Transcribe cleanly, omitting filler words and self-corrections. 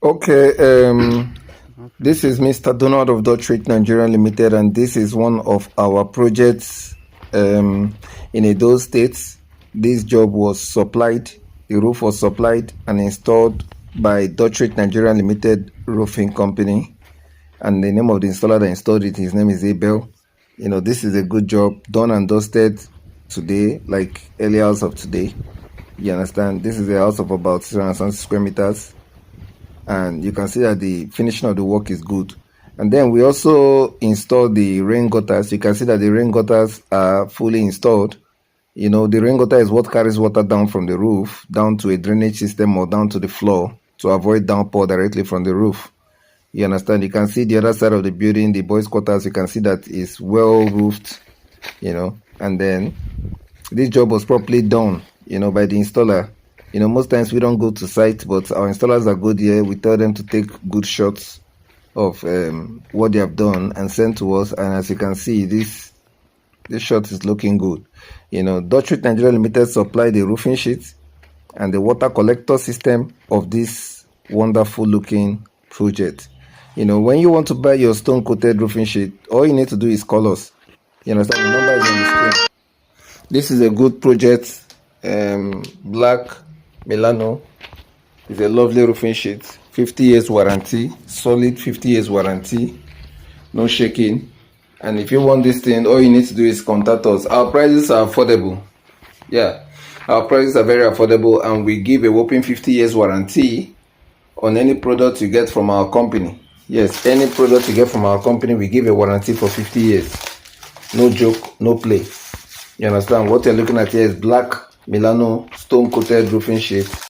Okay, this is Mr. Donald of Dutch Nigeria Limited, and this is one of our projects in Edo State. This job was supplied, the roof was supplied and installed by Dutch Nigeria Limited Roofing Company, and the name of the installer that installed it, his name is Abel. You know, this is a good job, done and dusted today, like early hours of today. You understand? This is a house of about 600 square meters. And you can see that the finishing of the work is good. And then we also installed the rain gutters. You can see that the rain gutters are fully installed. You know, the rain gutter is what carries water down from the roof down to a drainage system or down to the floor to avoid downpour directly from the roof. You understand? You can see the other side of the building, the boys' quarters. You can see that is well roofed, you know. And then this job was properly done, you know, by the installer. You know, most times we don't go to site, but our installers are good here. We tell them to take good shots of what they have done and send to us. And as you can see, this shot is looking good. You know, Dutch Nigeria Limited supply the roofing sheet and the water collector system of this wonderful looking project. You know, when you want to buy your stone coated roofing sheet, all you need to do is call us. You understand? The number is on the screen. This is a good project. Black Milano is a lovely roofing sheet. 50 years warranty, solid 50 years warranty, no shaking. And if you want this thing, all you need to do is contact us. Our prices are affordable. Yeah, our prices are very affordable, and we give a whopping 50 years warranty on any product you get from our company. Yes, any product you get from our company, we give a warranty for 50 years. No joke, no play. You understand? What you're looking at here is black Milano stone coated roofing sheet.